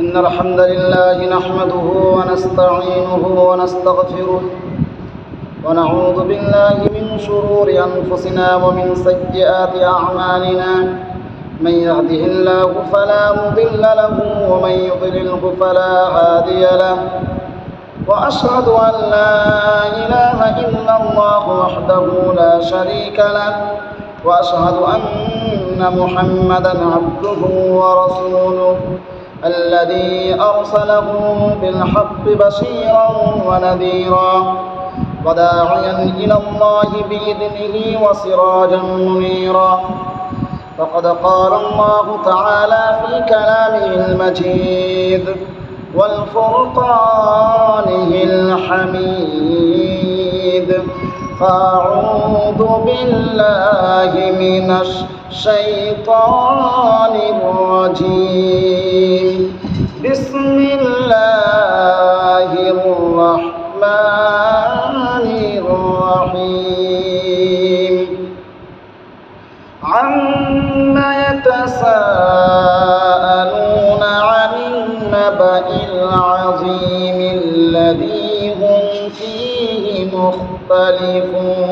إن الحمد لله نحمده ونستعينه ونستغفره ونعوذ بالله من شرور أنفسنا ومن سيئات أعمالنا من يهده الله فلا مضل له ومن يضلله فلا هادي له وأشهد أن لا إله إلا الله وحده لا شريك له وأشهد أن محمدًا عبده ورسوله الذي أرسله بالحق بشيرا ونذيرا وداعيا إلى الله بإذنه وسراجا منيرا فقد قال الله تعالى في كلامه المجيد والفرقانه الحميد فأعوذ بالله من الشيطان الرجيم بسم الله الرحمن الرحيم عما يتساءلون عن النبأ العظيم الذي هم فيه مختلفون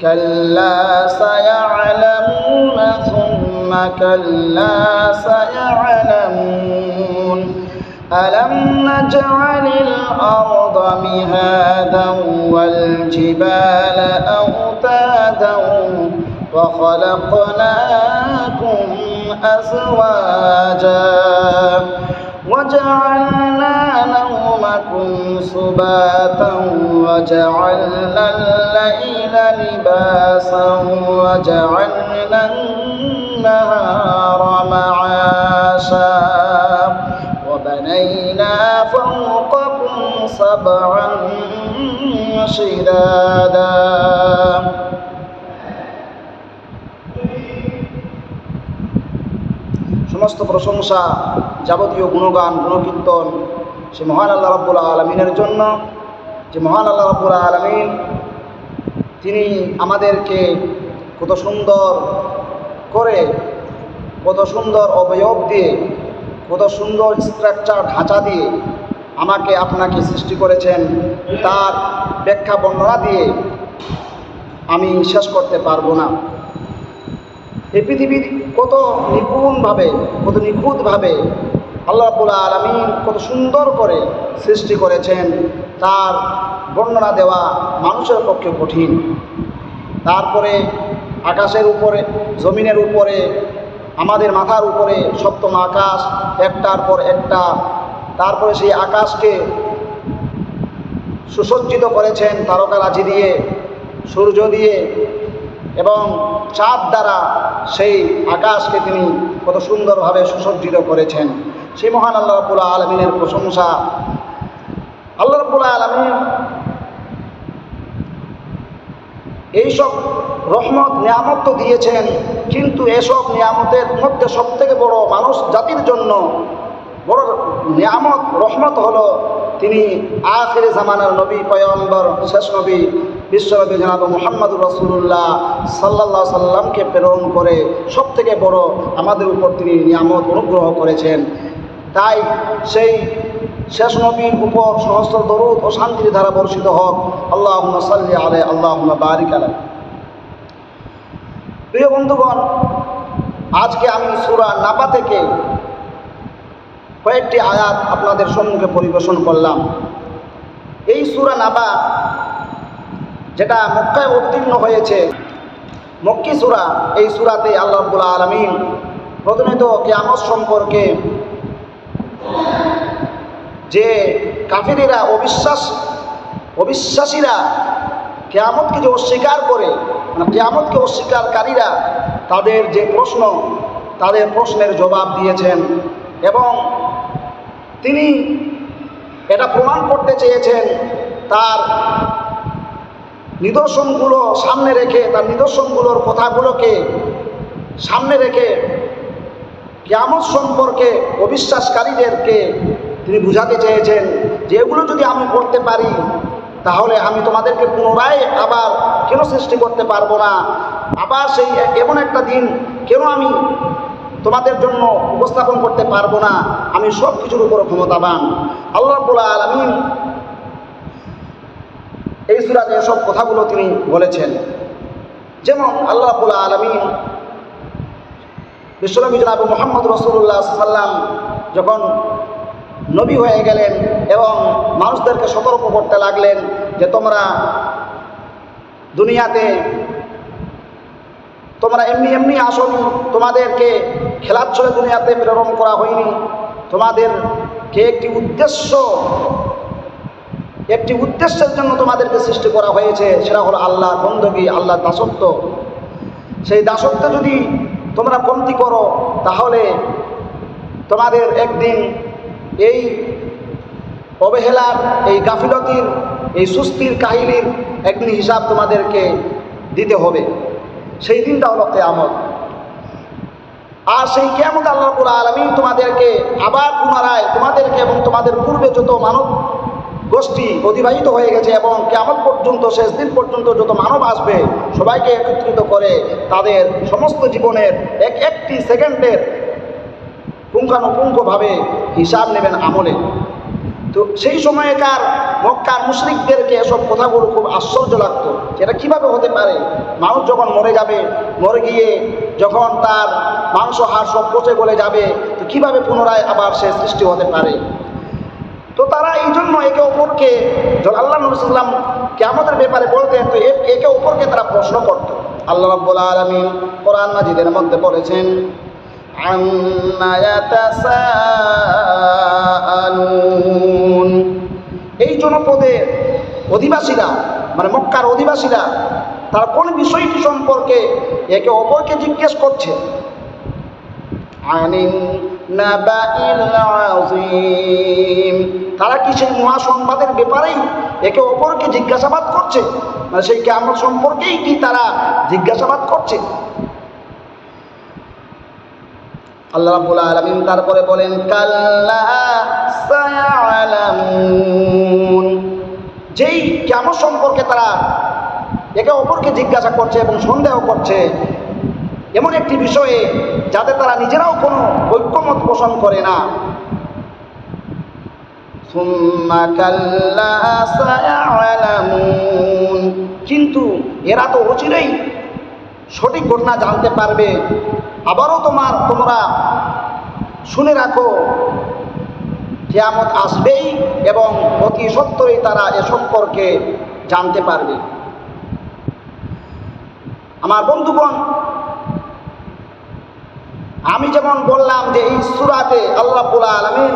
كلا سيعلمون ثم كلا سيعلمون ألم نجعل الأرض مهادا والجبال أوتادا وخلقناكم أزواجا وجعلنا نومكم سباتا وجعلنا الليل لباسا وجعلنا النهار معاشا وبنينا فوقكم سبعا شدادا সমস্ত প্রশংসা যাবতীয় গুণগান গুণকীর্তন সে মহান আল্লাহ রাব্বুল আলামিনের জন্য, যে মহান আল্লাহ রাব্বুল আলামিন তিনি আমাদেরকে কত সুন্দর করে, কত সুন্দর অবয়ব দিয়ে, কত সুন্দর স্ট্রাকচার ঢাঁচা দিয়ে আমাকে আপনাকে সৃষ্টি করেছেন। তার ব্যাখ্যা বর্ণনা দিয়ে আমি শেষ করতে পারবো না। এই পৃথিবীর কত নিপুণভাবে, কত নিখুঁতভাবে আল্লাহ রাব্বুল আলামিন কত সুন্দর করে সৃষ্টি করেছেন, তার বর্ণনা দেওয়া মানুষের পক্ষে কঠিন। তারপরে আকাশের উপরে, জমিনের উপরে, আমাদের মাথার উপরে সপ্তম আকাশ, একটার পর একটা। তারপরে সেই আকাশকে সুসজ্জিত করেছেন তারকারাজি দিয়ে, সূর্য দিয়ে এবং চাঁদ দ্বারা সেই আকাশকে তিনি কত সুন্দরভাবে সুসজ্জিত করেছেন। সেই মহান আল্লাহ রাব্বুল আলামিনের প্রশংসা। আল্লাহ রাব্বুল আলামিন এইসব রহমত নিয়ামত তো দিয়েছেন, কিন্তু এসব নিয়ামতের মধ্যে সবথেকে বড় মানুষ জাতির জন্য বড় নিয়ামত রহমত হলো তিনি আখির জামানার নবী, পয়গম্বর, শেষ নবী, বিশ্বনবী জনাব মুহাম্মদুর রাসূলুল্লাহ সাল্লাল্লাহু আলাইহি সাল্লামকে প্রেরণ করে সবথেকে বড় আমাদের উপর তিনি নিয়ামত অনুগ্রহ করেছেন। তাই সেই শেষ নবীর উপর সহস্র দরুদ ও শান্তির ধারা বর্ষিত হোক। আল্লাহুম্মা সাল্লি আলাইহি, আল্লাহুম্মা বারিক আলাইহি। প্রিয় বন্ধুগণ, আজকে আমি সূরা নাবা থেকে কয়েকটি আয়াত আপনাদের সম্মুখে পরিবেশন করলাম। এই সূরা নাবা, যেটা মক্কায় অবতীর্ণ হয়েছে, মক্কি সূরা, এই সূরাতে আল্লাহ রাব্বুল আলামিন প্রথমে তো কিয়ামত সম্পর্কে, যে কাফিরেরা, অবিশ্বাসীরা কিয়ামতকে যে অস্বীকার করে, মানে কিয়ামতকে অস্বীকারীরা, তাদের যে প্রশ্ন, তাদের প্রশ্নের জবাব দিয়েছেন এবং তিনি এটা প্রমাণ করতে চেয়েছেন তার নিদর্শনগুলো সামনে রেখে, তার নিদর্শনগুলোর কথাগুলোকে সামনে রেখে কিয়ামত সম্পর্কে অবিশ্বাসকারীদেরকে তিনি বুঝাতে চেয়েছেন যে এগুলো যদি আমি করতে পারি তাহলে আমি তোমাদেরকে পুনরায় আবার কেন সৃষ্টি করতে পারবো না, আবার সেই এমন একটা দিন কেন আমি তোমাদের জন্য উপস্থাপন করতে পারবো না, আমি সব কিছুর উপর ক্ষমতাবান। আল্লাহ রাব্বুল আলামিন এই সূরাতে সব কথাগুলো তিনি বলেছেন। যেমন আল্লাহ রাব্বুল আলামিন বিশ্বনবী জনাব মুহাম্মদ রাসূলুল্লাহ সাল্লাল্লাহু আলাইহি ওয়াসাল্লাম যখন নবী হয়ে গেলেন এবং মানুষদেরকে সতর্ক করতে লাগলেন যে তোমরা দুনিয়াতে তোমরা এমনি এমনি আসনি, তোমাদেরকে খেলার ছলে দুনিয়াতে প্রেরণ করা হয়নি, তোমাদেরকে একটি উদ্দেশ্যের জন্য তোমাদেরকে সৃষ্টি করা হয়েছে, সেটা হলো আল্লাহর বন্দগি, আল্লাহর দাসত্ব। সেই দাসত্বে যদি তোমরা কমতি করো তাহলে তোমাদের একদিন এই অবহেলার, এই গাফিলতির, এই সুস্থির কাহিনীর একদিন হিসাব তোমাদেরকে দিতে হবে। সেই দিনটা হলো কিয়ামত। আর সেই কিয়ামত আল্লাহ রাব্বুল আলামিন তোমাদেরকে আবার পুনরায় তোমাদেরকে এবং তোমাদের পূর্বে যত মানব গোষ্ঠী অতিবাহিত হয়ে গেছে এবং কিয়ামত পর্যন্ত, শেষ দিন পর্যন্ত যত মানব আসবে সবাইকে একত্রিত করে তাদের সমস্ত জীবনের একটি সেকেন্ডের পুঙ্খানুপুঙ্খভাবে হিসাব নেবেন আমলে। তো সেই সময়কার মক্কার মুশরিকদেরকে এসব কথাগুলো খুব আশ্চর্য লাগতো, এটা কিভাবে হতে পারে? মানুষ যখন মরে যাবে, মরে গিয়ে যখন তার মাংস হাড় সব পচে গলে যাবে, তো কীভাবে পুনরায় আবার সে সৃষ্টি হতে পারে? তো তারা এই জন্য একে অপরকে, যখন আল্লাহ নবী সাল্লাল্লাহু আলাইহি ওয়াসাল্লাম কিয়ামতের ব্যাপারে বলতেন, তো একে অপরকে তারা প্রশ্ন করত। আল্লাহ রাব্বুল আলামিন কোরআন মাজিদের মধ্যে বলেছেন, আম্মা ইয়াতাসাআলুন। এই জনপদের অধিবাসীরা, মানে মক্কার অধিবাসীরা, তারা কোন বিষয়টি সম্পর্কে একে অপরকে জিজ্ঞেস করছে? আনিন নাবাইল আযীম। তারা কি সেই মহাসংবাদের ব্যাপারেই একে অপরকে জিজ্ঞাসাবাদ করছে? মানে সেই কিয়ামত সম্পর্কেই কি তারা জিজ্ঞাসাবাদ করছে? আল্লাহ রাব্বুল আলামিন তারপরে বলেন, কাল্লা সায়ালামুন। যেই কিয়ামত সম্পর্কে তারা একে অপরকে জিজ্ঞাসা করছে এবং সন্দেহ করছে এমন একটি বিষয়ে যাতে তারা নিজেরাও কোনো ঐক্যমত পোষণ করে না, সুম্মা কাল্লা সায়ালামুন। কিন্তু এরা তো অচিরেই সঠিক ঘটনা জানতে পারবে। আবারও তোমরা শুনে রাখো, কিয়ামত আসবেই এবং অতি সত্বরই তারা এ সম্পর্কে জানতে পারবে। আমার বন্ধুগণ, আমি যেমন বললাম যে এই সূরাতে আল্লাহ রাব্বুল আলামিন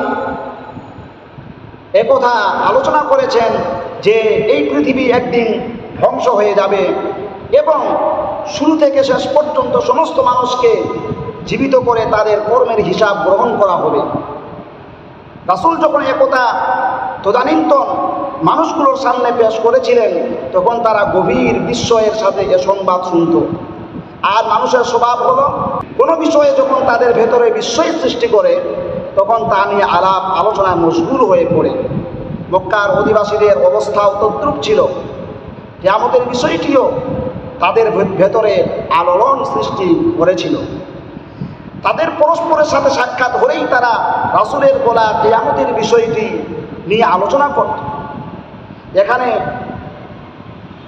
একথা আলোচনা করেছেন যে এই পৃথিবী একদিন ধ্বংস হয়ে যাবে এবং শুরু থেকে শেষ পর্যন্ত সমস্ত মানুষকে জীবিত করে তাদের কর্মের হিসাব গ্রহণ করা হবে। রাসূল যখন একথা তদানীন্তন মানুষগুলোর সামনে পেশ করেছিলেন, তখন তারা গভীর বিস্ময়ের সাথে এ সংবাদ শুনত। আর মানুষের স্বভাব হলো, কোনো বিষয়ে যখন তাদের ভেতরে বিস্ময় সৃষ্টি করে তখন তা নিয়ে আলাপ আলোচনায় মশগুল হয়ে পড়ে। মক্কার অধিবাসীদের অবস্থাও তদ্রূপ ছিল। কিয়ামতের বিষয়টিও তাদের ভেতরে আলোড়ন সৃষ্টি করেছিল। তাদের পরস্পরের সাথে সাক্ষাৎ হলেই তারা রাসূলের বলা কিয়ামতের বিষয়টি নিয়ে আলোচনা করত। এখানে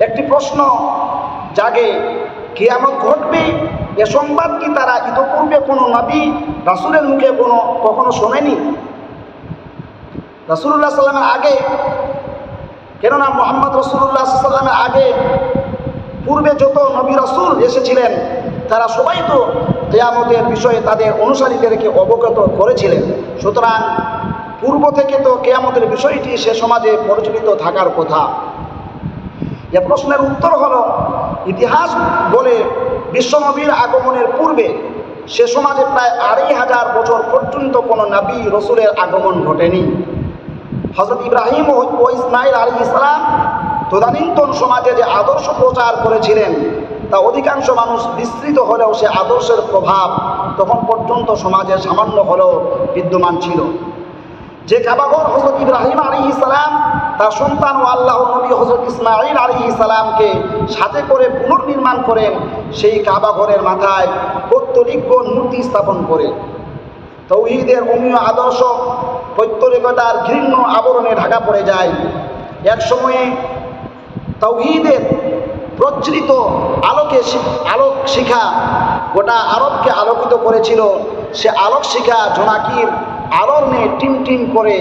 একটি প্রশ্ন জাগে, কিয়ামত ঘটবে এ সংবাদ কি তারা ইতপূর্বে কোনো নবী রাসূলের মুখে কখনো শোনেনি? রাসূলুল্লাহ সাল্লাল্লাহু আলাইহি ওয়াসাল্লামের আগে, কেননা মুহাম্মদ রাসূলুল্লাহ সাল্লাল্লাহু আলাইহি ওয়াসাল্লামের আগে পূর্বে যত নবী রাসূল এসেছিলেন তারা সবাই তো কিয়ামতের বিষয়ে তাদের অনুসারীদেরকে অবগত করেছিলেন। সুতরাং পূর্ব থেকে তো কিয়ামতের বিষয়টি সে সমাজে প্রচলিত থাকার কথা। এ প্রশ্নের উত্তর হলো, ইতিহাস বলে বিশ্বনবীর আগমনের পূর্বে সে সমাজে প্রায় 2500 বছর পর্যন্ত কোনো নবী রসুলের আগমন ঘটেনি। হযরত ইব্রাহিম ও ইসমাঈল আলাইহিস সালাম তদানীন্তন সমাজে যে আদর্শ প্রচার করেছিলেন তা অধিকাংশ মানুষ বিস্তৃত হলেও সে আদর্শের প্রভাব তখন পর্যন্ত সমাজে সামান্য হলেও বিদ্যমান ছিল। যে কাবাঘর হযরত ইব্রাহিম আলাইহিস সালাম তার সন্তান ও আল্লাহর নবী হযরত ইসমাঈল আলাইহিস সালামকে সাথে করে পুনর্নির্মাণ করেন, সেই কাবাঘরের মাথায় পৈতৃকগণ মূর্তি স্থাপন করে। তাওহীদের অমীয় আদর্শ পৈতৃকতার ঘৃণ্য আবরণে ঢাকা পড়ে যায়। এক সময়ে তাওহীদের প্রজ্বলিত আলোক শিখা গোটা আরবকে আলোকিত করেছিল। সে আলোক শিখা জোনাকির আলোর নিয়ে টিম টিম করে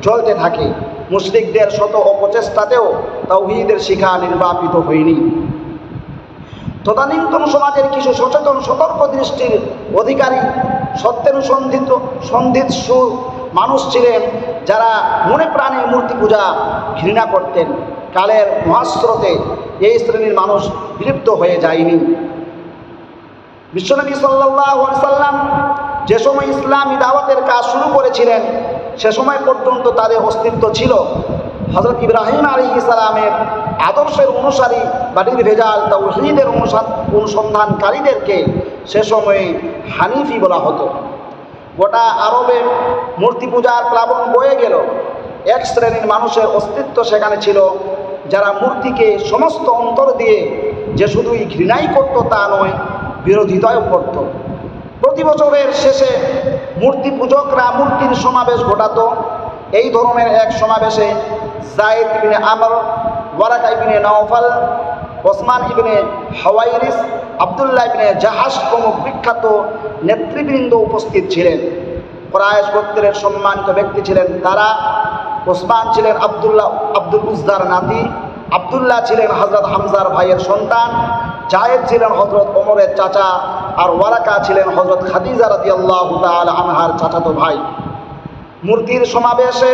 জ্বলতে থাকে। মুশরিকদের শত অপচেষ্টাতেও তাওহীদের শিখা নির্বাপিত হয়নি। তদানীন্তন সমাজের কিছু সচেতন সতর্ক দৃষ্টির অধিকারী সন্ধিৎসু মানুষ ছিলেন, যারা মনে প্রাণে মূর্তি পূজা ঘৃণা করতেন। কালের মহাস্রোতে এই শ্রেণীর মানুষ বিলুপ্ত হয়ে যায়নি। বিশ্বনবী সাল্লাল্লাহু আলাইহি সাল্লাম যে সময় ইসলামী দাওয়াতের কাজ শুরু করেছিলেন, সে সময় পর্যন্ত তাদের অস্তিত্ব ছিল। হযরত ইব্রাহিম আলাইহিস সালামের আদর্শের অনুসারী বা নির্ভেজাল তাওহীদের অনুসন্ধানকারীদেরকে সে সময়ে হানিফি বলা হতো। গোটা আরবে মূর্তি পূজার প্লাবন বয়ে গেল। এক শ্রেণীর মানুষের অস্তিত্ব সেখানে ছিল, যারা মূর্তিকে সমস্ত অন্তর দিয়ে যে শুধুই ঘৃণাই করত তা নয়, বিরোধিতাও করত। প্রতি বছরের শেষে মূর্তি পূজকরা মূর্তির সমাবেশ ঘটাত। এই ধরনের এক সমাবেশে যায়েদ ইবনে আমর, ওয়ারাকা ইবনে নওফাল, ওসমান ইবনে হাওয়াইরিস, আব্দুল্লাহ ইবনে জাহাশ প্রমুখ বিখ্যাত নেতৃবৃন্দ উপস্থিত ছিলেন। কুরাইশ গোত্রের সম্মানিত ব্যক্তি ছিলেন তারা। ওসমান ছিলেন আব্দুল উজ্জার নাতি, আব্দুল্লাহ ছিলেন হযরত হামজার ভাইয়ের সন্তান, জায়েদ ছিলেন হযরত ওমরের চাচা, আর ওয়ারাকা ছিলেন হযরত খাদিজা রাদিয়াল্লাহু তাআলা আনহার চাচাতো ভাই। মূর্তির সমাবেশে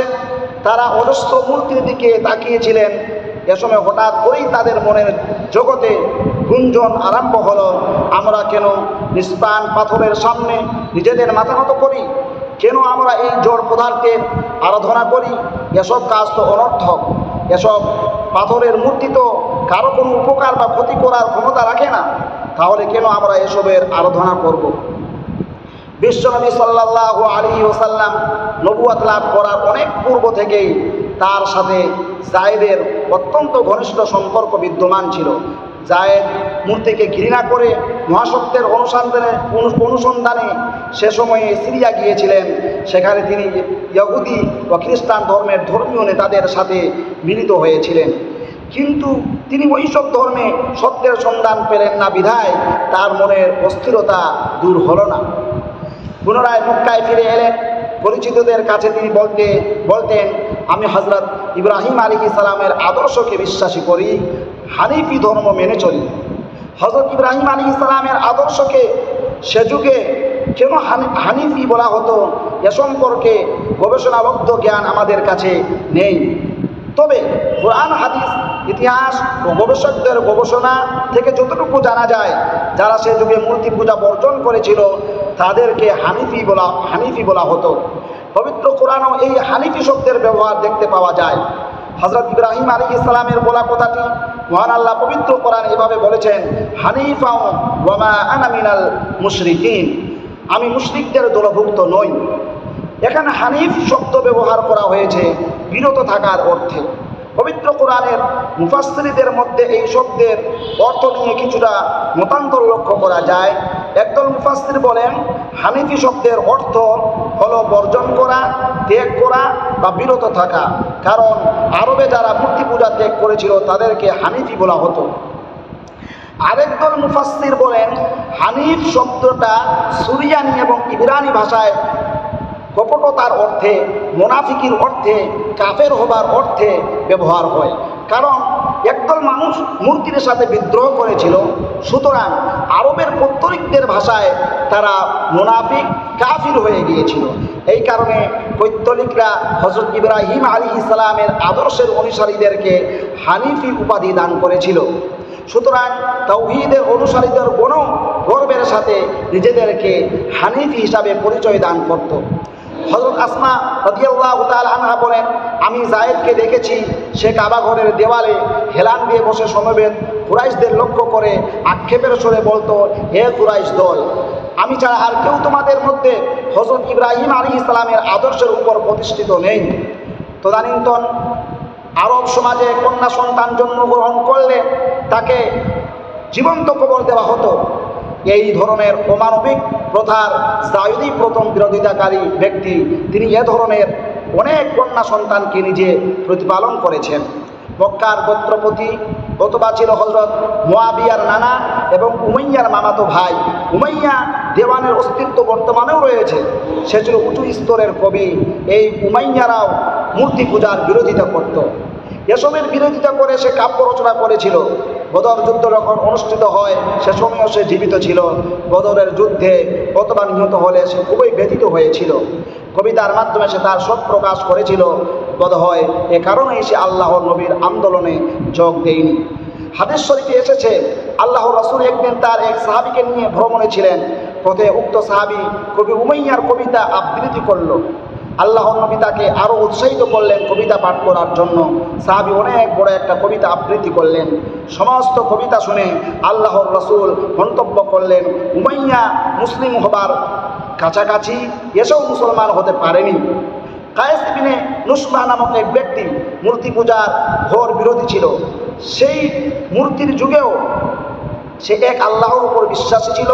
তারা অজস্র মূর্তির দিকে তাকিয়েছিলেন। এ সময় হঠাৎ করেই তাদের মনের জগতে গুঞ্জন আরম্ভ হলো, আমরা কেন নিষ্প্রাণ পাথরের সামনে নিজেদের মাথা নত করি? কেন আমরা এই জড় পদার্থের আরাধনা করি? এসব কাজ তো অনর্থক। এসব পাথরের মূর্তি তো কারো কোনো উপকার বা ক্ষতি করার ক্ষমতা রাখে না। তাহলে কেন আমরা এসবের আরাধনা করব? বিশ্বনবী সাল্লাল্লাহু আলাইহি ওয়াসাল্লাম নবুয়ত লাভ করার অনেক পূর্ব থেকেই তার সাথে যায়েদের অত্যন্ত ঘনিষ্ঠ সম্পর্ক বিদ্যমান ছিল। যায়েদ মূর্তিকে ঘৃণা করে মহাসত্যের অনুসন্ধানে সে সময়ে সিরিয়া গিয়েছিলেন। সেখানে তিনি ইহুদি ও খ্রিস্টান ধর্মের ধর্মীয় নেতাদের সাথে মিলিত হয়েছিলেন, কিন্তু তিনি ওইসব ধর্মে সত্যের সন্ধান পেলেন না বিধায় তার মনের অস্থিরতা দূর হলো না। পুনরায় মক্কায় ফিরে এলেন। পরিচিতদের কাছে তিনি বলতেন, আমি হযরত ইব্রাহিম আলাইহিস সালামের আদর্শকে বিশ্বাসী করি, হানিফি ধর্ম মেনে চলি। হযরত ইব্রাহিম আলাইহিস সালামের আদর্শকে সে যুগে কেন হানিফি বলা হতো এ সম্পর্কে গবেষণালব্ধ জ্ঞান আমাদের কাছে নেই। তবে কোরআন, হাদিস, ইতিহাস ও গবেষকদের গবেষণা থেকে যতটুকু জানা যায়, যারা সে যুগে মূর্তি পূজা বর্জন করেছিল তাদেরকে হানিফি বলা হতো। পবিত্র কোরআনেও এই হানিফি শব্দের ব্যবহার দেখতে পাওয়া যায়। হযরত ইব্রাহিম আলাইহিস সালামের বলা কথাটি মহান আল্লাহ পবিত্র কোরআনে এভাবে বলেছেন, হানিফা ওয়া মা আনা মিনাল মুশরিকিন, আমি মুশরিকদের দলভুক্ত নই। এখানে হানিফ শব্দ ব্যবহার করা হয়েছে বিরত থাকার অর্থে। পবিত্র কোরআনের মুফাসসিরদের মধ্যে এই শব্দের অর্থ নিয়ে কিছুটা মতান্তর লক্ষ্য করা যায়। একদল মুফাসসির বলেন, হানিফি শব্দের অর্থ হলো বর্জন করা, ত্যাগ করা বা বিরত থাকা। কারণ আরবে যারা মূর্তি পূজা ত্যাগ করেছিল তাদেরকে হানিফি বলা হতো। আরেকদল মুফাসসির বলেন, হানিফ শব্দটা সুরিয়ানি এবং ইবরানি ভাষায় কপটতার অর্থে, মুনাফিকির অর্থে, কাফের হবার অর্থে ব্যবহার হয়। কারণ একদল মানুষ মূর্তির সাথে বিদ্রোহ করেছিল, সুতরাং আরবের পৈতৃকদের ভাষায় তারা মুনাফিক, কাফির হয়ে গিয়েছিল। এই কারণে পৈতৃকরা হযরত ইব্রাহিম আলাইহিস সালামের আদর্শের অনুসারীদেরকে হানিফি উপাধি দান করেছিল। সুতরাং তাওহীদের অনুসারীদের গর্বের সাথে নিজেদেরকে হানিফি হিসাবে পরিচয় দান করত। হযরত আসমা রাদিয়াল্লাহু তাআলা আনহা বলেন, আমি যায়েদকে দেখেছি, সে কাবা ঘরের দেওয়ালে হেলান দিয়ে বসে সমবেত কুরাইশদের লক্ষ্য করে আক্ষেপের স্বরে বলতো, হে কুরাইশ দল, আমি ছাড়া আর কেউ তোমাদের মধ্যে হযরত ইব্রাহিম আলাইহিস সালামের আদর্শের উপর প্রতিষ্ঠিত নেই। তদানীন্তন আরব সমাজে কন্যা সন্তান জন্মগ্রহণ করলে তাকে জীবন্ত কবর দেওয়া হতো। এই ধরনের অমানবিক প্রথার জায়দি প্রথম বিরোধিতাকারী ব্যক্তি। তিনি এ ধরনের অনেক কন্যা সন্তানকে নিজে প্রতিপালন করেছেন। মক্কার গোত্রপতি অথবা ছিল হযরত মুআবিয়ার নানা এবং উমাইয়ার মামাতো ভাই। উমাইয়া দেওয়ানের অস্তিত্ব বর্তমানেও রয়েছে, সে ছিল উঁচু স্তরের কবি। এই উমাইয়ারাও মূর্তি পূজার বিরোধিতা করত। এসবের বিরোধিতা করে সে কাব্য রচনা করেছিল। বদর যুদ্ধ যখন অনুষ্ঠিত হয় সে সময়ও সে জীবিত ছিল। বদরের যুদ্ধে অথবা নিহত হলে সে খুবই ব্যথিত হয়েছিল। কবিতার মাধ্যমে সে তার শোক প্রকাশ করেছিল। বোধ হয় এ কারণেই সে আল্লাহর নবীর আন্দোলনে যোগ দেয়নি। হাদিস শরীফে এসেছে, আল্লাহর রাসূল একদিন তার এক সাহাবীকে নিয়ে ভ্রমণে ছিলেন। পথে উক্ত সাহাবী কবি উমাইয়ার কবিতা আবৃত্তি করল। আল্লাহর নবী তাকে আরও উৎসাহিত করলেন কবিতা পাঠ করার জন্য। সাহাবী অনেক বড় একটা কবিতা আবৃত্তি করলেন। সমস্ত কবিতা শুনে আল্লাহর রাসূল মন্তব্য করলেন, উমাইয়া মুসলিম হবার কাছাকাছি এসেও মুসলমান হতে পারেনি। কায়েস ইবনে নুসবা নামক এক ব্যক্তি মূর্তি পূজার ঘোর বিরোধী ছিল। সেই মূর্তির যুগেও সে এক আল্লাহর উপর বিশ্বাসী ছিল।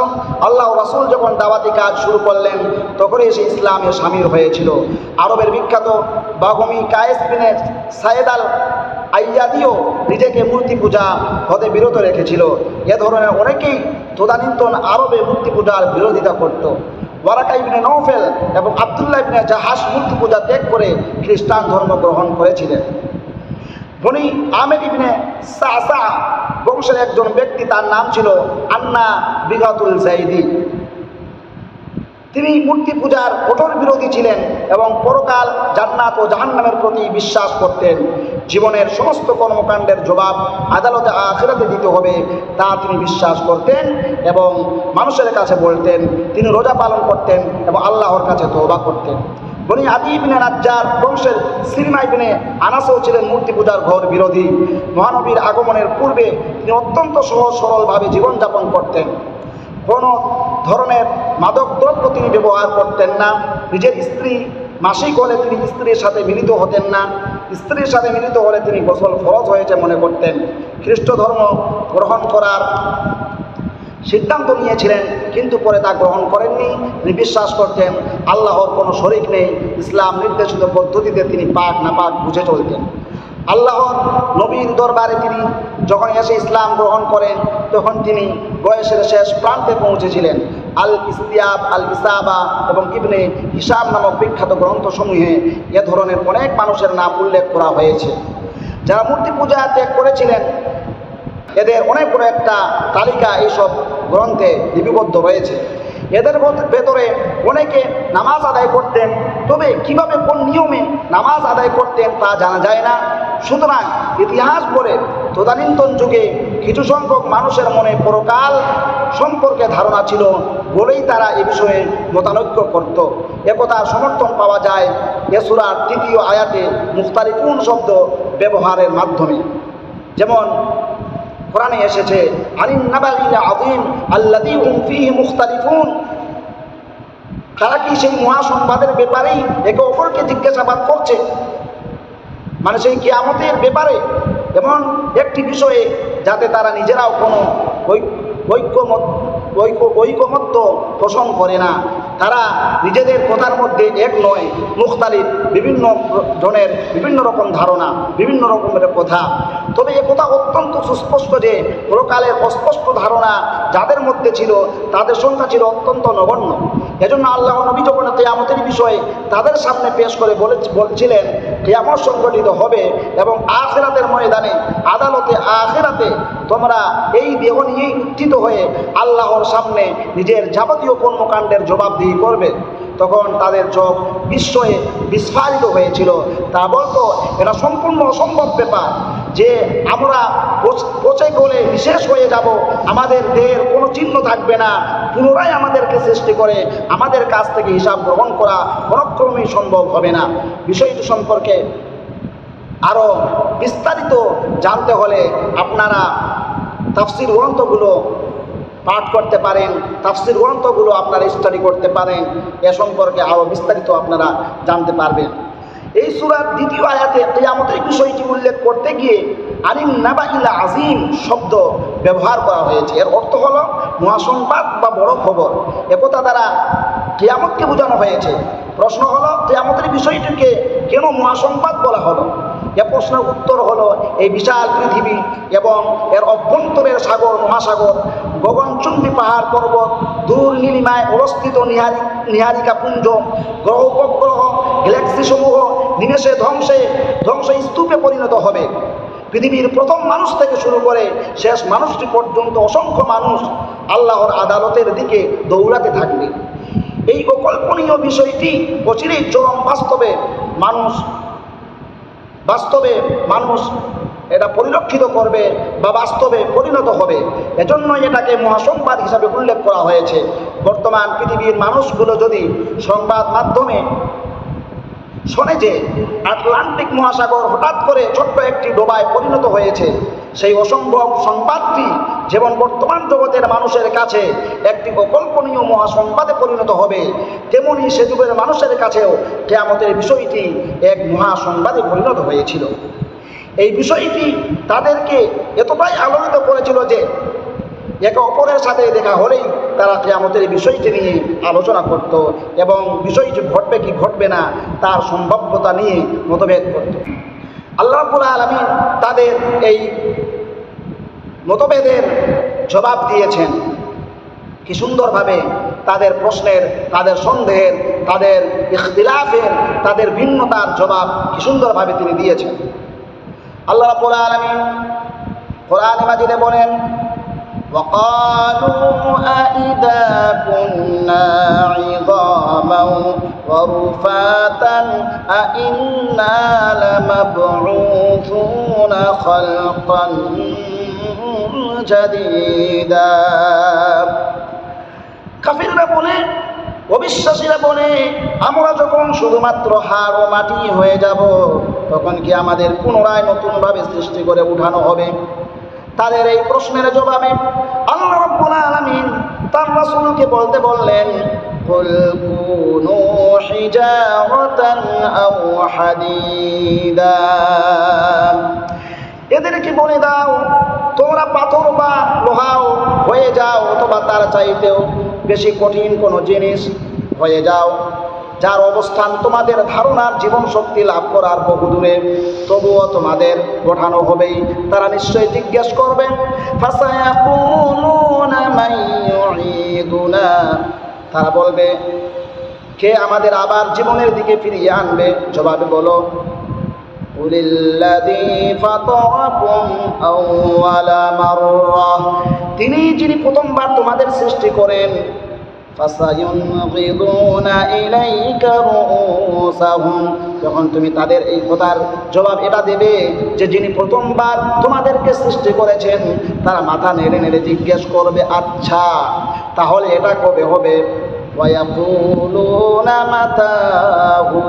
আল্লাহ রাসূল যখন দাওয়াতি কাজ শুরু করলেন তখনই সে ইসলামে শামিল হয়েছিল। আরবের বিখ্যাত বাগমি কায়েস বিনে সায়েদ আল আইয়াদিও নিজেকে মূর্তি পূজা হতে বিরত রেখেছিল। এ ধরনের অনেকেই তদানীন্তন আরবে মূর্তি পূজার বিরোধিতা করত। ওয়ারাকা ইবনে নওফেল এবং আব্দুল্লাহ ইবনে জাহাশ মূর্তি পূজা ত্যাগ করে খ্রিস্টান ধর্ম গ্রহণ করেছিলেন। বনি আমের ইবনে সাসা বংশের একজন ব্যক্তি, তার নাম ছিল আন্না বিগাতুল জাইদি। তিনি মূর্তি পূজার কঠোর বিরোধী ছিলেন এবং পরকাল, জান্নাত ও জাহান্নামের প্রতি বিশ্বাস করতেন। জীবনের সমস্ত কর্মকাণ্ডের জবাব আদালতে আখিরাতে দিতে হবে তা তিনি বিশ্বাস করতেন এবং মানুষের কাছে বলতেন। তিনি রোজা পালন করতেন এবং আল্লাহর কাছে তওবা করতেন। বনি আদি ইবনে নাজ্জার বংশের সিরমা ইবনে আনাসও ছিলেন মূর্তি পূজার ঘোর বিরোধী। মহানবীর আগমনের পূর্বে তিনি অত্যন্ত সহজ সরলভাবে জীবনযাপন করতেন। কোনো ধরনের মাদক দ্রব্য তিনি ব্যবহার করতেন না। নিজের স্ত্রী মাসিক হলে তিনি স্ত্রীর সাথে মিলিত হতেন না। স্ত্রীর সাথে মিলিত হলে তিনি গোসল ফরজ হয়েছে মনে করতেন। খ্রিস্ট ধর্ম গ্রহণ করার সিদ্ধান্ত নিয়েছিলেন, কিন্তু পরে তা গ্রহণ করেননি। তিনি বিশ্বাস করতেন আল্লাহর কোনো শরীক নেই। ইসলাম নির্দেশিত পদ্ধতিতে তিনি পাক না পাক বুঝে চলতেন। আল্লাহর নবীর দরবারে তিনি যখন এসে ইসলাম গ্রহণ করেন তখন তিনি বয়সের শেষ প্রান্তে পৌঁছেছিলেন। আল ইস্তিয়াব, আল ইসাবা এবং ইবনে হিসাব নামক বিখ্যাত গ্রন্থসমূহে এ ধরনের অনেক মানুষের নাম উল্লেখ করা হয়েছে যারা মূর্তি পূজা ত্যাগ করেছিলেন। এদের অনেক বড় একটা তালিকা এইসব গ্রন্থে লিপিবদ্ধ রয়েছে। এদের ভেতরে অনেকে নামাজ আদায় করতেন, তবে কিভাবে কোন নিয়মে নামাজ আদায় করতেন তা জানা যায় না। সুতরাং ইতিহাস বলে তদানীন্তন যুগে কিছু সংখ্যক মানুষের মনে পরকাল সম্পর্কে ধারণা ছিল বলেই তারা এ বিষয়ে মতানৈক্য করত। একথার সমর্থন পাওয়া যায় এ সূরার ৩য় আয়াতে মুখতালিফুন শব্দ ব্যবহারের মাধ্যমে। যেমন কোরআনে এসেছে, আনিন নাবাইল আযীম আল্লাযী হুম ফীহি মুখতালিফুন। তারা কি সেই মহাসংবাদের ব্যাপারেই একে অপরকে জিজ্ঞাসাবাদ করছে, মানে সেই কিয়ামতের ব্যাপারে এমন একটি বিষয়ে যাতে তারা নিজেরাও কোনো ঐকমত্য পোষণ করে না। তারা নিজেদের কথার মধ্যে এক নয়, মুখতালিফ, বিভিন্ন জনের বিভিন্ন রকম ধারণা, বিভিন্ন রকমের কথা। তবে এ কথা অত্যন্ত সুস্পষ্ট যে পরকালের অস্পষ্ট ধারণা যাদের মধ্যে ছিল তাদের সংখ্যা ছিল অত্যন্ত নগণ্য। এজন্য আল্লাহ নবী যখন কিয়ামতের বিষয়ে তাদের সামনে পেশ করে বলছিলেন কিয়ামত সংঘটিত হবে এবং আখিরাতের ময়দানে, আদালতে আখিরাতে তোমরা এই দেহ নিয়েই উত্থিত হয়ে আল্লাহর সামনে নিজের যাবতীয় কর্মকাণ্ডের জবাবদিহি করবে, তখন তাদের চোখ বিস্ময়ে বিস্ফারিত হয়েছিল। তা বলতো এটা সম্পূর্ণ অসম্ভব ব্যাপার যে আমরা পচে গলে বিশেষ হয়ে যাব, আমাদের দেহের কোনো চিহ্ন থাকবে না, পুনরায় আমাদেরকে সৃষ্টি করে আমাদের কাছ থেকে হিসাব গ্রহণ করা কোনোক্রমেই সম্ভব হবে না। বিষয়টি সম্পর্কে আরও বিস্তারিত জানতে হলে আপনারা তাফসির গ্রন্থগুলো পাঠ করতে পারেন, তাফসির গ্রন্থগুলো আপনারা স্টাডি করতে পারেন। এ সম্পর্কে আরও বিস্তারিত আপনারা জানতে পারবেন। এই সূরার দ্বিতীয় আয়াতে কিয়ামতের বিষয়টি উল্লেখ করতে গিয়ে আনিন নাবাইল আজিম শব্দ ব্যবহার করা হয়েছে। এর অর্থ হলো মহাসংবাদ বা বড় খবর। একথা দ্বারা কিয়ামতকে বোঝানো হয়েছে। প্রশ্ন হলো কিয়ামতের বিষয়টিকে কেন মহাসংবাদ বলা হলো? এ প্রশ্নের উত্তর হলো এই বিশাল পৃথিবী এবং এর অভ্যন্তরের সাগর মহাসাগর, গগনচুম্বী পাহাড় পর্বত, দূর নীলিমায় অবস্থিত নীহারিকা পুঞ্জ, গ্রহ উপগ্রহ, গ্যালাক্সি সমূহ নিমেষে ধ্বংস স্তূপে পরিণত হবে। পৃথিবীর প্রথম মানুষ থেকে শুরু করে শেষ মানুষটি পর্যন্ত অসংখ্য মানুষ আল্লাহর আদালতের দিকে দৌড়াতে থাকবে। এই অকল্পনীয় বিষয়টি অচিরেই চরম বাস্তবে মানুষ এটা পরিলক্ষিত করবে বা বাস্তবে পরিণত হবে। এজন্য এটাকে মহাসংবাদ হিসাবে উল্লেখ করা হয়েছে। বর্তমান পৃথিবীর মানুষগুলো যদি সংবাদ মাধ্যমে শোনে যে আটলান্টিক মহাসাগর হঠাৎ করে ছোট্ট একটি ডোবায় পরিণত হয়েছে, সেই অসম্ভব সংবাদটি যেমন বর্তমান জগতের মানুষের কাছে একটি অকল্পনীয় মহাসংবাদে পরিণত হবে, তেমনি সে যুগের মানুষের কাছেও কিয়ামতের বিষয়টি এক মহাসংবাদে পরিণত হয়েছিল। এই বিষয়টি তাদেরকে এতটাই আলোড়িত করেছিল যে একে অপরের সাথে দেখা হলেই তারা কিয়ামতের বিষয়টি নিয়ে আলোচনা করত এবং বিষয়টি ঘটবে কি ঘটবে না তার সম্ভাব্যতা নিয়ে মতভেদ করত। আল্লাহ রাব্বুল আলামিন তাদের এই মতভেদের জবাব দিয়েছেন কি সুন্দরভাবে। তাদের প্রশ্নের, তাদের সন্দেহের, তাদের ইখতিলাফের, তাদের ভিন্নতার জবাব কি সুন্দরভাবে তিনি দিয়েছেন। আল্লাহ রাব্বুল আলামিন কোরআনে মাজিদে বলেন, وقالوا أإذا كنا عظاما ورفاتا أإنا لمبعوثون خلقا جديدا। কাফিররা বলে, অবিশ্বাসীরা বলে, আমরা যখন শুধুমাত্র হাড় ও মাটি হয়ে যাব তখন কি আমাদের পুনরায় নতুনভাবে সৃষ্টি করে উঠানো হবে? তাদের এই প্রশ্নের জবাবে আল্লাহ রাব্বুল আলামিন তার রাসূলকে বলতে বললেন, কুল কুনু হিজারাতান আও হাদিদা, এদেরকে বলে দাও তোমরা পাথর বা লোহাও হয়ে যাও অথবা তার চাইতেও বেশি কঠিন কোনো জিনিস হয়ে যাও, যার অবস্থান তোমাদের ধারণার জীবন শক্তি লাভ করার বহু দূরে, তবুও তোমাদের গঠানো হবেই। তারা নিশ্চয়ই জিজ্ঞেস করবে, ফাসায়াকুলুনা মান ইউঈদুনা, তারা বলবে কে আমাদের আবার জীবনের দিকে ফিরিয়ে আনবে? জবাবে বলো, কুলিল্লাযী ফাতারাকুম আউওয়ালা মাররাহ, তিনি যিনি প্রথমবার তোমাদের সৃষ্টি করেন। ফাসায়ুনগিদুনা ইলাইকা রুউসাহুম, যখন তুমি তাদের এই কথার জবাব এটা দেবে যে যিনি প্রথমবার তোমাদেরকে সৃষ্টি করেছেন, তারা মাথা নেড়ে নেড়ে জিজ্ঞেস করবে, আচ্ছা তাহলে এটা কবে হবে? ওয়ায়াকুলুনা মাতাহু,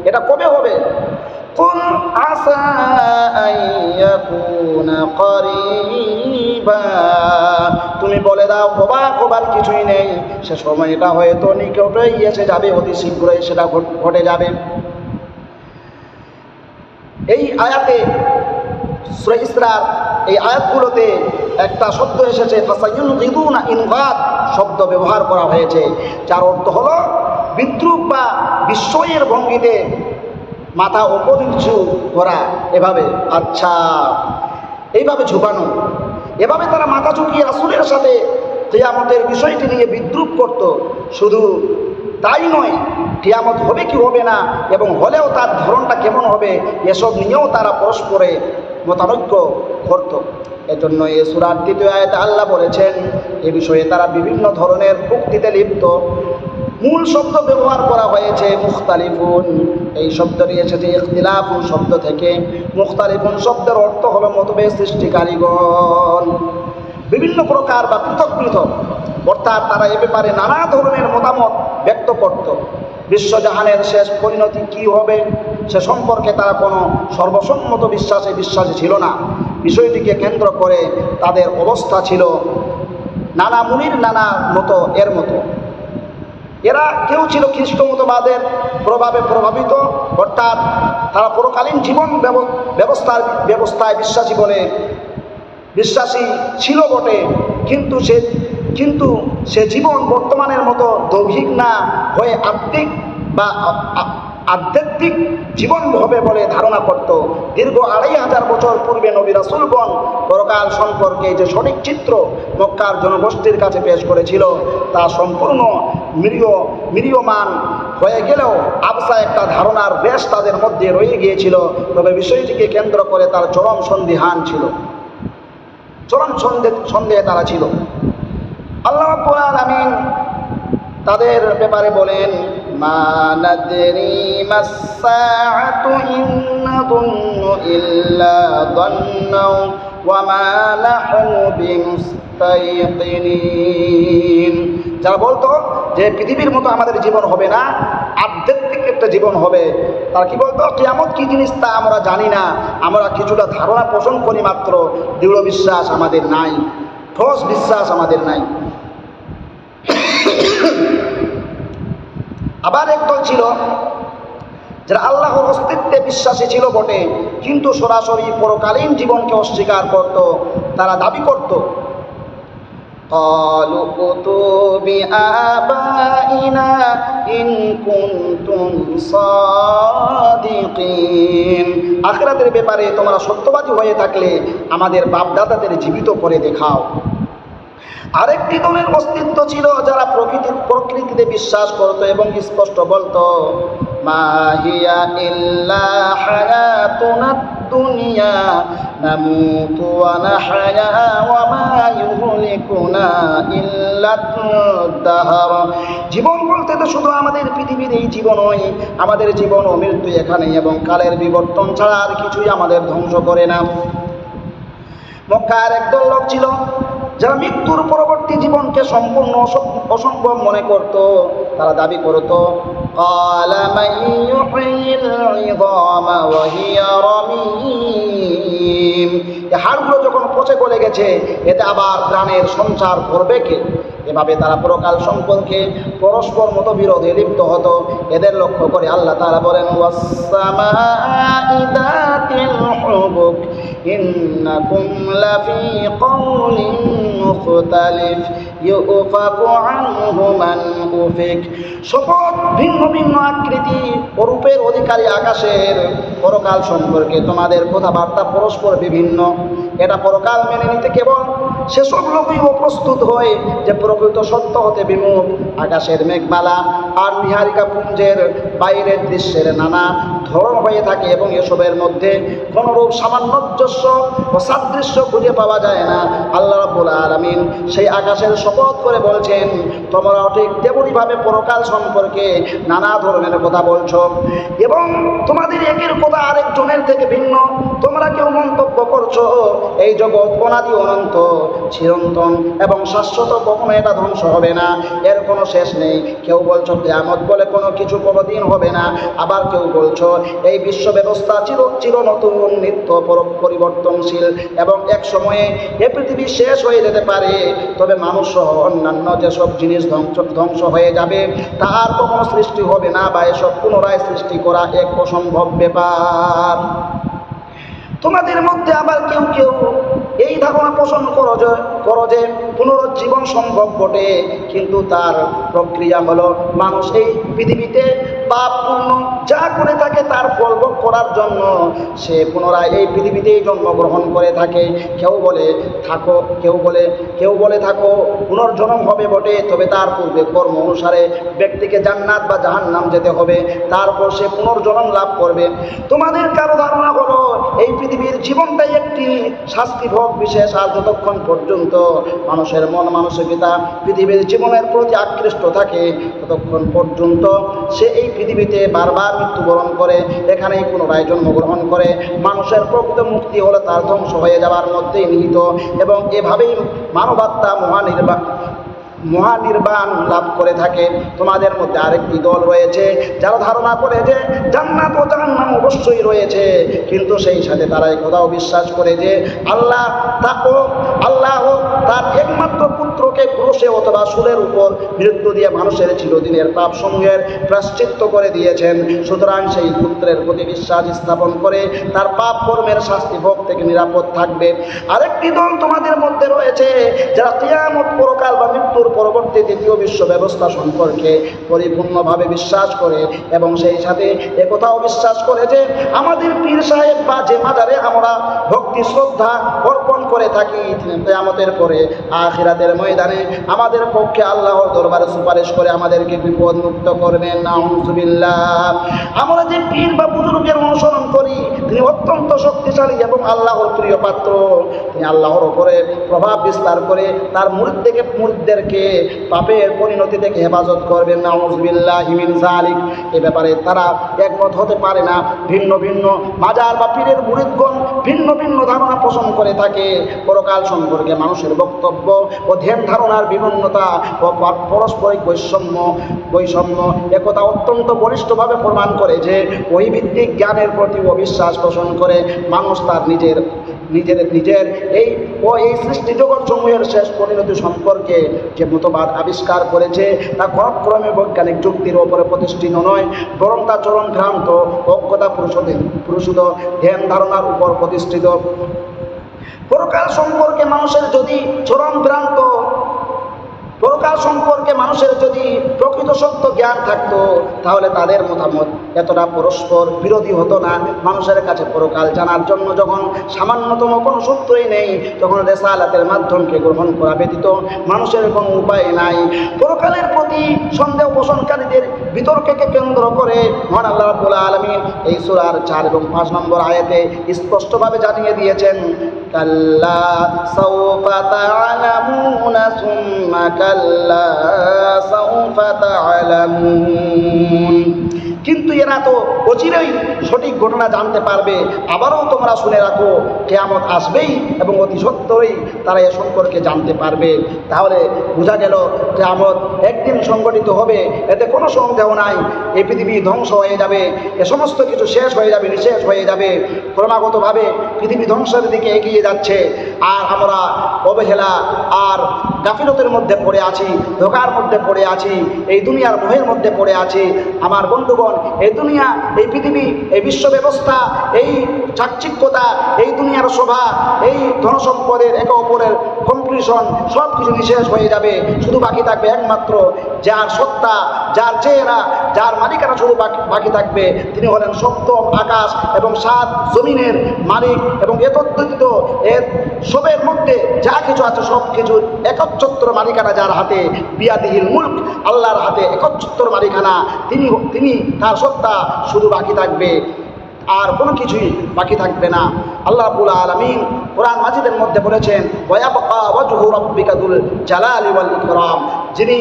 এটা কবে হবে? কুল আসা আইয়াকুনা করিবা, তুমি বলে দাও অবাক হবার কিছুই নেই, সে সময়টা হয়তো নিকটেই এসে যাবে, অতি শীঘ্রই সেটা ঘটে যাবে। এই আয়াতে সূরা ইসরার এই আয়াতগুলোতে একটা শব্দ এসেছে, ফাসায়ুনগিদুনা, ইনগাদ শব্দ ব্যবহার করা হয়েছে, যার অর্থ হলো বিদ্রুপ বা বিস্ময়ের ভঙ্গিতে মাথা ওপর নিচু করা, এভাবে আচ্ছা এইভাবে ঝুঁকানো, এভাবে তারা মাথা ঝুঁকিয়ে রাসূলের সাথে কিয়ামতের বিষয়টি নিয়ে বিদ্রুপ করত। শুধু তাই নয়, কিয়ামত হবে কি হবে না এবং হলেও তার ধরনটা কেমন হবে এসব নিয়েও তারা পরস্পরে মতানৈক্য করত। এজন্য এই সূরার দ্বিতীয় আয়াতে আল্লাহ বলেছেন এ বিষয়ে তারা বিভিন্ন ধরনের উক্তিতে লিপ্ত। মূল শব্দ ব্যবহার করা হয়েছে মুখতালিফুন, এই শব্দটি এসেছে ইখতিলাফুন শব্দ থেকে। মুখতালিফুন শব্দের অর্থ হলো মতভেদ সৃষ্টিকারীগণ, বিভিন্ন প্রকার বা পৃথক পৃথক, অর্থাৎ তারা এ ব্যাপারে নানা ধরনের মতামত ব্যক্ত করত। বিশ্বজাহানের শেষ পরিণতি কি হবে সে সম্পর্কে তারা কোনো সর্বসম্মত বিশ্বাসী ছিল না। বিষয়টিকে কেন্দ্র করে তাদের অবস্থা ছিল নানা মুনির নানা মতো এর মতো। এরা কেউ ছিল খ্রিস্ট মতবাদের প্রভাবে প্রভাবিত, অর্থাৎ তারা পরকালীন জীবন ব্যবস্থায় বিশ্বাসী ছিল বটে, কিন্তু সে জীবন বর্তমানের মতো দৈহিক না হয়ে আধ্যাত্মিক জীবন হবে বলে ধারণা করত। দীর্ঘ 2500 বছর পূর্বে নবী রাসূলগণ পরকাল সম্পর্কে যে সঠিক চিত্র মক্কার জনগোষ্ঠীর কাছে পেশ করেছিল তা সম্পূর্ণ মিরিয়মান হয়ে গেলেও আবসা একটা ধারণার বেশ তাদের মধ্যে রয়ে গিয়েছিল। তবে বিষয়টিকে কেন্দ্র করে তার চরম সন্দেহে তারা ছিল। আল্লাহ রাব্বুল আলামিন তাদের ব্যাপারে বলেন, মা নাদরি মাস-সাআতু ইন নাযুন্নু ইল্লা যান্না ওয়া মা নাহনু বিমুস্তাইকিনিন। যারা বলতো যে পৃথিবীর মতো আমাদের জীবন হবে না, আধ্যাত্মিক একটা জীবন হবে, তারা কি বলতো, কিয়ামত কি জিনিস তা আমরা জানি না, আমরা কিছুটা ধারণা পোষণ করি মাত্র, দৃঢ় বিশ্বাস আমাদের নাই, ঠোস বিশ্বাস আমাদের নাই। আবার একদল ছিল যারা আল্লাহর অস্তিত্বে বিশ্বাসী ছিল বটে, কিন্তু সরাসরি পরকালীন জীবনকে অস্বীকার করত। তারা দাবি করত, ক্বালু উতু বিআবাইনা ইন কুনতুম সাদিকিন। আখিরাতের ব্যাপারে তোমরা সত্যবাদী হয়ে থাকলে আমাদের বাপদাদাদের জীবিত করে দেখাও। আরেকটি দলের অস্তিত্ব ছিল যারা প্রকৃতিতে বিশ্বাস করত এবং স্পষ্ট বলতো, মা হিয়া ইল্লা হায়াতুনাদ দুনিয়া নামুতু ওয়া নাহয়া ওয়া মা ইউহলিকুনা ইল্লা দাহর। জীবন বলতে তো শুধু আমাদের পৃথিবীর এই জীবনই, আমাদের জীবন ও মৃত্যু এখানেই, এবং কালের বিবর্তন ছাড়া আর কিছুই আমাদের ধ্বংস করে না। মক্কার একদল লোক ছিল যারা মৃত্যুর পরবর্তী জীবনকে সম্পূর্ণ অসম্ভব মনে করত। তারা দাবি করত, ক্বালা মান ইউহয়িল ইযামা ওয়া হিয়া রামীম। এই হাড়গুলো যখন পচে গলে গেছে, এতে আবার প্রাণের সঞ্চার করবে কে? এভাবে তারা পরকাল সম্পর্কে পরস্পর মতবিরোধে লিপ্ত হতো। এদের লক্ষ্য করে আল্লাহ তাআলা বলেন, ওয়াস-সামাই যাতিল হুবুক ইন্নাকুম লাফি কওলিন মুখতালিফ ইউফাকু আনহু মান উফিক। শপথ, ভিন্ন ভিন্ন আকৃতি ও রূপের অধিকারী আকাশের পরকাল সম্পর্কে তোমাদের কথাবার্তা পরস্পর বিভিন্ন। এটা পরকাল মেনে নিতে কেবল সেসব লোকই অপ্রস্তুত হয় যে প্রকৃত সত্য হতে বিমুখ। আকাশের মেঘমালা আর নিহারিকা পুঞ্জের বাইরের দৃশ্যের নানা ধরন হয়ে থাকে এবং এসবের মধ্যে কোনরূপ সামঞ্জস্য ও সাদৃশ্য খুঁজে পাওয়া যায় না। আল্লাহ রাব্বুল আলামিন সেই আকাশের শপথ করে বলছেন, তোমরাও ঠিক তেমনিভাবে পরকাল সম্পর্কে নানা ধরনের কথা বলছো এবং তোমাদের একের কথা আরেকজনের থেকে ভিন্ন। তোমরা কেউ মন্তব্য করছো এই জগৎ অনাদি অনন্ত, চিরন্তন এবং শাশ্বত, কখনো এটা ধ্বংস হবে না, এর কোনো শেষ নেই। কেউ বলছো কিয়ামত বলে কোনো কিছু কোনোদিন হবে না, আবার কেউ বলছো এই বিশ্ব ব্যবস্থা চির নতুন, নিত্য পরিবর্তনশীল এবং এক সময়ে এ পৃথিবী শেষ হয়ে যেতে পারে। তবে মানুষ সহ অন্যান্য যেসব জিনিস ধ্বংস হয়ে যাবে তার কখনো সৃষ্টি হবে না, বা এসব পুনরায় সৃষ্টি করা এক অসম্ভব ব্যাপার। তোমাদের মধ্যে আবার কেউ কেউ এই ধারণা পোষণ করো যে পুনরুজ্জীবন সম্ভব বটে, কিন্তু তার প্রক্রিয়া হলো মানুষ এই পৃথিবীতে পাপ পুণ্য যা করে থাকে তার ফল ভোগ করার জন্য সে পুনরায় এই পৃথিবীতেই জন্মগ্রহণ করে থাকে। কেউ বলে থাকো পুনর্জন্ম হবে বটে, তবে তার পূর্বে কর্ম অনুসারে ব্যক্তিকে জান্নাত বা জাহান্নাম যেতে হবে, তারপর সে পুনর্জন্ম লাভ করবে। তোমাদের কারো ধারণা হলো এই পৃথিবীর জীবনটাই একটি শাস্তিভোগ বিশেষ, আর যতক্ষণ পর্যন্ত মানুষের মন মানসিকতা পৃথিবীর জীবনের প্রতি আকৃষ্ট থাকে ততক্ষণ পর্যন্ত সে এই পৃথিবীতে বারবার মৃত্যুবরণ করে, এখানেই পুনরায় জন্মগ্রহণ করে। মানুষের প্রকৃত মুক্তি হলো তার ধ্বংস হয়ে যাওয়ার মধ্যেই নিহিত, এবং এভাবেই মানবাত্মা মহানির্বাণ লাভ করে থাকে। তোমাদের মধ্যে আরেকটি দল রয়েছে যারা ধারণা করে যে জান্নাত ও জাহান্নাম অবশ্যই রয়েছে, কিন্তু সেই সাথে তারা এই কথাও বিশ্বাস করে যে আল্লাহ তার একমাত্র পুত্রকে ক্রুশে অথবা শুলের উপর মৃত্যু দিয়ে মানুষের চিরদিনের পাপ সমূহের প্রায়শ্চিত্ত করে দিয়েছেন। সুতরাং সেই পুত্রের প্রতি বিশ্বাস স্থাপন করে তার পাপ কর্মের শাস্তি ভোগ থেকে নিরাপদ থাকবে। আরেকটি দল তোমাদের মধ্যে রয়েছে যারা কিয়ামত, পরকাল বা মৃত্যুর পরবর্তী দ্বিতীয় বিশ্ব ব্যবস্থা সম্পর্কে পরিপূর্ণভাবে বিশ্বাস করে এবং সেই সাথে একথাও বিশ্বাস করে যে আমাদের পীর সাহেব বা যে মাজারে আমরা ভক্তি শ্রদ্ধা অর্পণ করে থাকি, তিনি কিয়ামতের পরে আখিরাতের ময়দানে আমাদের পক্ষে আল্লাহর দরবারে সুপারিশ করে আমাদেরকে বিপদ মুক্ত করবেন। নাউযুবিল্লাহ। আমরা যে পীর বা বুজুর্গের অনুসরণ করি তিনি অত্যন্ত শক্তিশালী এবং আল্লাহর প্রিয় পাত্র। তিনি আল্লাহর উপরে প্রভাব বিস্তার করে তার মুরিদদেরকে পাপের পরিণতি থেকে হেফাজত করবেন। নাউযুবিল্লাহি মিন যালিক। এ ব্যাপারে তারা একমত হতে পারে না। ভিন্ন ভিন্ন মাজার বা পীরের মুরিদগণ ভিন্ন ভিন্ন ধারণা পোষণ করে থাকে। পরকাল সম্পর্কে মানুষের বক্তব্য ও ধ্যান ধারণার বিভিন্নতা ও পারস্পরিক বৈষম্য একথা অত্যন্ত বলিষ্ঠভাবে প্রমাণ করে যে ওই ভিত্তিক জ্ঞানের প্রতি অবিশ্বাস পোষণ করে মানুষ তার নিজের এই সৃষ্টি জগৎ সমূহের শেষ পরিণতি সম্পর্কে যে মতবাদ আবিষ্কার করেছে তা ক্রমে বৈজ্ঞানিক যুক্তির ওপরে প্রতিষ্ঠিত নয়, বরং তা চরমভ্রান্ত অজ্ঞতা প্রসূত ধ্যান ধারণার উপর প্রতিষ্ঠিত। পরকাল সম্পর্কে মানুষের যদি প্রকৃত সত্য জ্ঞান থাকতো তাহলে তাদের মতামত এতটা পরস্পর বিরোধী হতো না। মানুষের কাছে পরকাল জানার জন্য যখন সামান্যতম কোনো সূত্রই নেই, তখন রিসালাতের মাধ্যমকে গ্রহণ করা ব্যতীত মানুষের কোনো উপায় নাই। পরকালের প্রতি সন্দেহ পোষণকারীদের বিতর্ককে কেন্দ্র করে মহান আল্লাহ রাব্বুল আলামিন এই সূরার 4 এবং 5 নম্বর আয়াতে স্পষ্টভাবে জানিয়ে দিয়েছেন, কাল্লা সাউফা তা'লামুনা সুম্মা কাল্লা সাউফা তা'লামুন। কিন্তু এরা তো অচিরেই সঠিক ঘটনা জানতে পারবে। আবারও তোমরা শুনে রাখো, কিয়ামত আসবেই এবং অতি সত্বরই তারা এ সম্পর্কে জানতে পারবে। তাহলে বোঝা গেল কিয়ামত একদিন সংঘটিত হবে, এতে কোনো সন্দেহ নাই। এই পৃথিবী ধ্বংস হয়ে যাবে, এ সমস্ত কিছু শেষ হয়ে যাবে, নিঃশেষ হয়ে যাবে। ক্রমাগতভাবে পৃথিবী ধ্বংসের দিকে এগিয়ে যাচ্ছে, আর আমরা অবহেলা আর গাফিলতের মধ্যে পড়ে আছি, ধোঁকার মধ্যে পড়ে আছি, এই দুনিয়ার মোহের মধ্যে পড়ে আছি। আমার বন্ধুগণ, এই দুনিয়া, এই পৃথিবী, এই বিশ্ব ব্যবস্থা, এই চাকচিক্যতা, এই দুনিয়ার শোভা, এই ধনসম্পদের একে অপরের কম্পিটিশন সব কিছু নিঃশেষ হয়ে যাবে। শুধু বাকি থাকবে একমাত্র যার সত্তা, যার চেহারা, যার মালিকানা শুধু বাকি থাকবে। তিনি হলেন সপ্তম আকাশ এবং 7 জমিনের মালিক এবং এতদ্ব্যতীত এর সবের মধ্যে যা কিছু আছে সব কিছুর একচ্ছত্র মালিকানা যার হাতে, বিয়াদিহিল মুলক, আল্লাহর হাতে একচ্ছত্র মালিকানা। তিনি তার সত্তা শুধু বাকি থাকবে, আর কোনো কিছুই বাকি থাকবে না। আল্লাহ রাব্বুল আলামিন কোরআন মাজিদের মধ্যে বলেছেন, ওয়ায়াবকা ওয়াজহু রাব্বিকা যুল জালালি ওয়াল ইকরাম। যিনি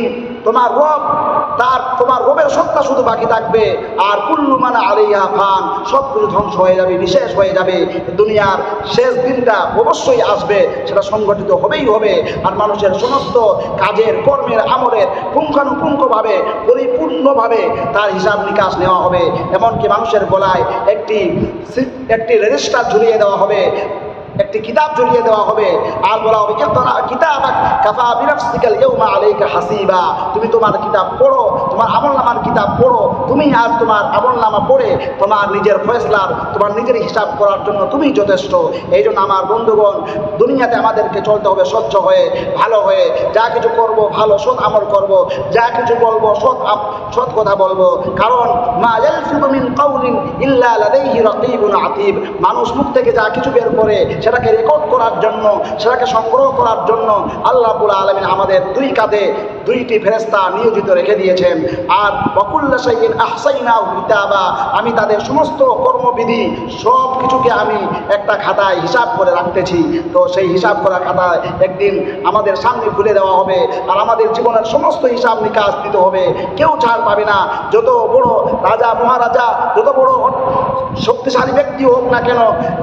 তোমার রবের সত্তা শুধু বাকি থাকবে, আর কুল্লু মান আলাইহা ফান, সব কিছু ধ্বংস হয়ে যাবে, নিঃশেষ হয়ে যাবে। দুনিয়ার শেষ দিনটা অবশ্যই আসবে, সেটা সংগঠিত হবেই হবে। আর মানুষের সমস্ত কাজের, কর্মের, আমলের পুঙ্খানুপুঙ্খভাবে পরিপূর্ণভাবে তার হিসাব নিকাশ নেওয়া হবে। এমনকি মানুষের গলায় একটি রেজিস্টার ঝুলিয়ে দেওয়া হবে, একটি কিতাব ঝুলিয়ে দেওয়া হবে, আর বলা হবে, ইকরা কিতাবাক কাফা বিনাফসিকাল ইয়াওমা আলাইকা হাসিবা। তুমি তোমার কিতাব পড়ো, তোমার আমলনামার কিতাব পড়ো। তুমি আজ তোমার আমলনামা পড়ে তোমার নিজের ফয়সলার, তোমার নিজের হিসাব করার জন্য তুমি যথেষ্ট। এই জন্য আমার বন্ধুগণ, দুনিয়াতে আমাদেরকে চলতে হবে স্বচ্ছ হয়ে, ভালো হয়ে। যা কিছু করব ভালো সৎ আমল করব, যা কিছু বলবো সৎ কথা বলবো। কারণ মা ইয়ালফিযু মিন কাউলিন ইল্লা লাদাইহি রাকীবুন আতীব। মানুষ মুখ থেকে যা কিছু বের করে সেটাকে রেকর্ড করার জন্য, সেটাকে সংগ্রহ করার জন্য আল্লাহ রাব্বুল আলামিন আমাদের 2 কাঁধে 2টি ফেরেশতা নিয়োজিত রেখে দিয়েছেন। আর ওয়াকুল্লা শাইইন আহসাইনাহু কিতাবা, আমি তাদের সমস্ত কর্মবিধি সব কিছুকে আমি একটা খাতায় হিসাব করে রাখতেছি। তো সেই হিসাব করা খাতায় একদিন আমাদের সামনে খুলে দেওয়া হবে, আর আমাদের জীবনের সমস্ত হিসাব নিকাশ দিতে হবে। কেউ ছাড় পাবে না। যত বড় রাজা মহারাজা, যত বড় শক্তিশালী ব্যক্তি হোক না কেন,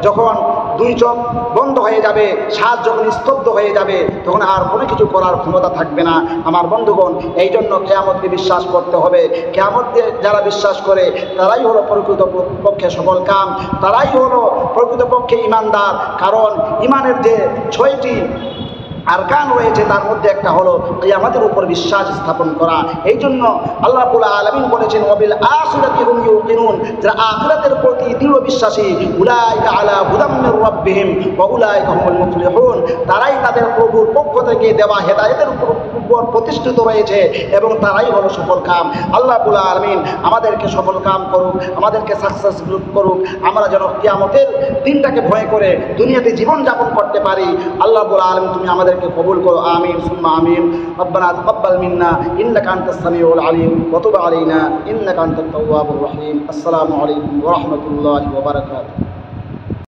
যখন দুই চোখ বন্ধ হয়ে যাবে, শ্বাস যখন স্তব্ধ হয়ে যাবে, তখন আর কোনো কিছু করার ক্ষমতা থাকবে না। আমার বন্ধুগণ, এই জন্য কিয়ামতকে বিশ্বাস করতে হবে। কিয়ামতকে যারা বিশ্বাস করে তারাই হলো প্রকৃতপক্ষে সফল কাম, তারাই হলো প্রকৃতপক্ষে ইমানদার। কারণ ইমানের যে 6টি আরকান রয়েছে তার মধ্যে একটা হলো কিয়ামতের উপর বিশ্বাস স্থাপন করা। এই জন্য আল্লাহ রাব্বুল আলামিন বলেছেন, ওয়াবিল আখিরাতি হুম ইউকিনুন, যারা আখিরাতের প্রতি দৃঢ় বিশ্বাসী, উলাইকা আলা হুদাম মির রাব্বিহিম ওয়া উলাইকা হুমুল মুফলিহুন, তারাই তাদের প্রভুর পক্ষ থেকে দেওয়া হেদায়েতের উপর প্রতিষ্ঠিত রয়েছে এবং তারাই হলো সফল কাম। আল্লাহ রাব্বুল আলামিন আমাদেরকে সফল কাম করুক, আমাদেরকে সাকসেসফুল করুক, আমরা যেন কিয়ামতের দিনটাকে ভয় করে দুনিয়াতে জীবন যাপন করতে পারি। আল্লাহ রাব্বুল আলামিন তুমি আমাদেরকে কবুল করো, আমিন সুম্মা আমিন। রব্বানা তাকাব্বাল মিন্না ইন্নাকা আনতাস সামিউল আলিম ওয়া তুব আলাইনা ইন্নাকা আনতাত তাওয়াবুর রহিম। আসসালামু আলাইকুম ওয়া রাহমাতুল্লাহি ওয়া বারাকাতুহু।